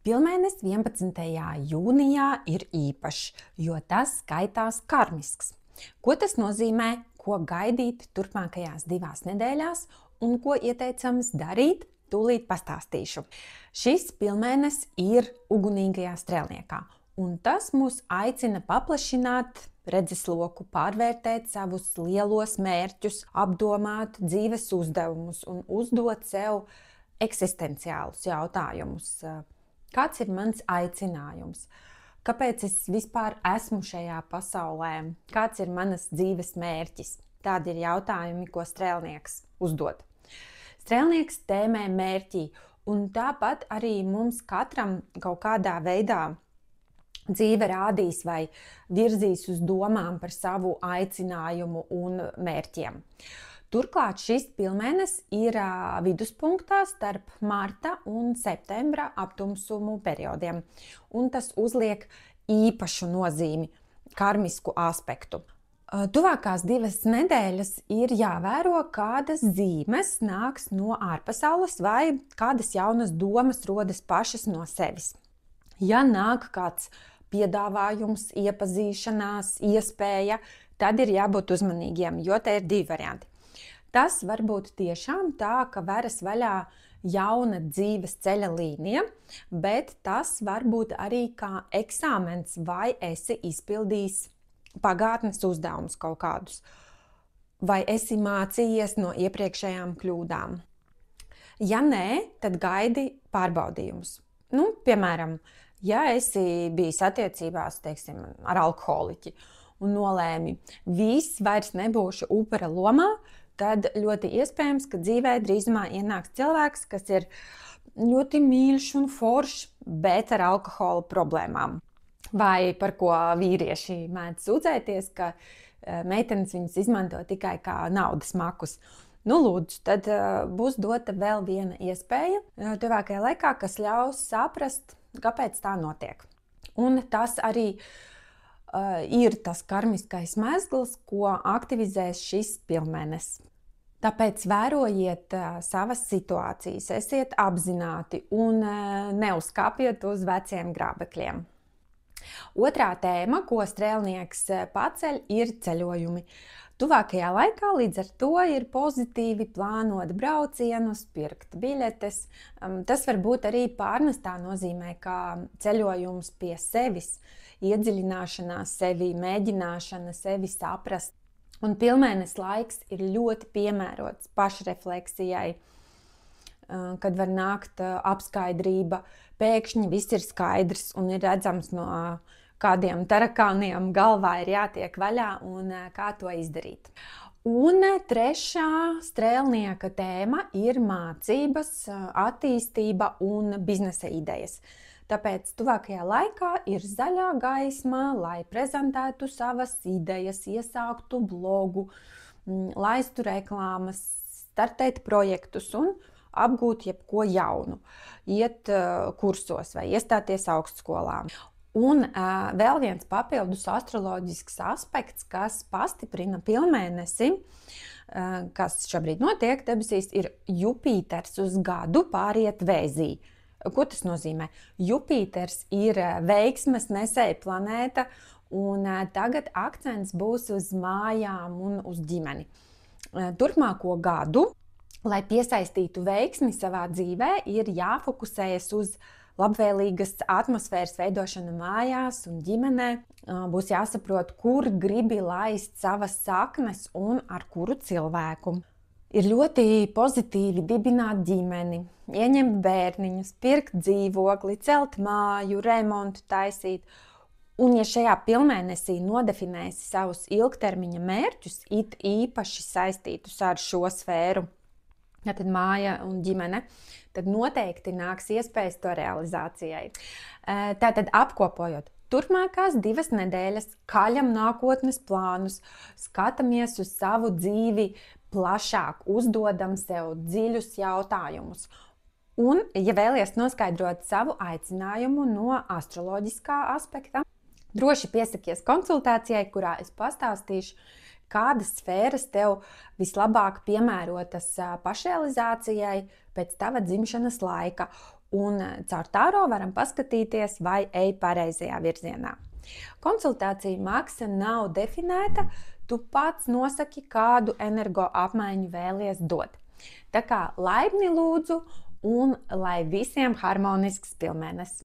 Pilnmēnesis 11. jūnijā ir īpašs, jo tas skaitās karmisks. Ko tas nozīmē, ko gaidīt turpmākajās 2 nedēļās un ko ieteicams darīt, tūlīt pastāstīšu. Šis pilnmēnesis ir ugunīgajā strēlniekā, un tas mūs aicina paplašināt redzesloku, pārvērtēt savus lielos mērķus, apdomāt dzīves uzdevumus un uzdot sev eksistenciālus jautājumus. Kāds ir mans aicinājums? Kāpēc es vispār esmu šajā pasaulē? Kāds ir manas dzīves mērķis? Tādi ir jautājumi, ko strēlnieks uzdod. Strēlnieks tēmē mērķi, un tāpat arī mums katram kaut kādā veidā dzīve rādīs vai virzīs uz domām par savu aicinājumu un mērķiem. Turklāt šis pilnmēnesis ir viduspunktā starp marta un septembra aptumsumu periodiem, un tas uzliek īpašu nozīmi, karmisku aspektu. Tuvākās 2 nedēļas ir jāvēro, kādas zīmes nāks no ārpasaules vai kādas jaunas domas rodas pašas no sevis. Ja nāk kāds piedāvājums, iepazīšanās, iespēja, tad ir jābūt uzmanīgiem, jo te ir 2 varianti. Tas var būt tiešām tā, ka veras vaļā jauna dzīves ceļa līnija, bet tas var būt arī kā eksāmens, vai esi izpildījis pagātnes uzdevumus kaut kādus, vai esi mācījies no iepriekšējām kļūdām. Ja nē, tad gaidi pārbaudījumus. Piemēram, ja esi bijis attiecībās, teiksim, ar alkoholiķi un nolēmi, viss vairs nebūšu upura lomā, tad ļoti iespējams, ka dzīvē drīzumā ienāks cilvēks, kas ir ļoti mīļš un foršs, bet ar alkohola problēmām. Vai par ko vīrieši mēdz sūdzēties, ka meitenes viņus izmanto tikai kā naudas makus. Lūdzu, tad būs dota vēl viena iespēja tuvākajā laikā, kas ļaus saprast, kāpēc tā notiek. Un tas arī ir tas karmiskais mezgls, ko aktivizēs šis pilnmēnesis. Tāpēc vērojiet savas situācijas, esiet apzināti un neuzkāpiet uz veciem grābekļiem. Otrā tēma, ko strēlnieks paceļ, ir ceļojumi. Tuvākajā laikā līdz ar to ir pozitīvi plānot braucienus, pirkt biļetes. Tas var būt arī pārnestā nozīmē, kā ceļojums pie sevis, iedziļināšanās sevi, mēģināšana sevi saprast. Un pilnmēnesis laiks ir ļoti piemērots pašrefleksijai, kad var nākt apskaidrība, pēkšņi viss ir skaidrs un ir redzams no kādiem tarakāniem galvā ir jātiek vaļā un kā to izdarīt. Un trešā strēlnieka tēma ir mācības, attīstība un biznesa idejas. Tāpēc tuvākajā laikā ir zaļā gaisma, lai prezentētu savas idejas, iesāktu blogu, laistu reklāmas, startēt projektus un apgūt jebko jaunu, iet kursos vai iestāties augstskolā. Un vēl viens papildus astroloģisks aspekts, kas pastiprina pilnmēnesi, kas šobrīd notiek debesīs, ir Jupīters uz gadu pāriet Vēzī. Ko tas nozīmē? Jupīters ir veiksmes nesēja planēta, un tagad akcents būs uz mājām un uz ģimeni. Turpmāko gadu, lai piesaistītu veiksmi savā dzīvē, ir jāfokusējas uz labvēlīgas atmosfēras veidošanu mājās un ģimenē. Būs jāsaprot, kur gribi laist savas saknes un ar kuru cilvēku. Ir ļoti pozitīvi dibināt ģimeni, ieņemt bērniņus, pirkt dzīvokli, celt māju, remontu taisīt. Un ja šajā pilnmēnesī nodefinēsi savus ilgtermiņa mērķus, it īpaši saistītus ar šo sfēru, tad māja un ģimene, tad noteikti nāks iespējas to realizācijai. Tātad apkopojot, turpmākās 2 nedēļas kaļam nākotnes plānus, skatāmies uz savu dzīvi plašāk, uzdodam sev dziļus jautājumus. Un, ja vēlies noskaidrot savu aicinājumu no astroloģiskā aspekta, droši piesakies konsultācijai, kurā es pastāstīšu, kādas sfēras tev vislabāk piemērotas pašrealizācijai pēc tava dzimšanas laika. un caur tāro varam paskatīties, vai ej pareizajā virzienā. Konsultāciju maksa nav definēta, tu pats nosaki, kādu energo apmaiņu vēlies dot. Tā kā laipni lūdzu un lai visiem harmonisks pilnmēnesis!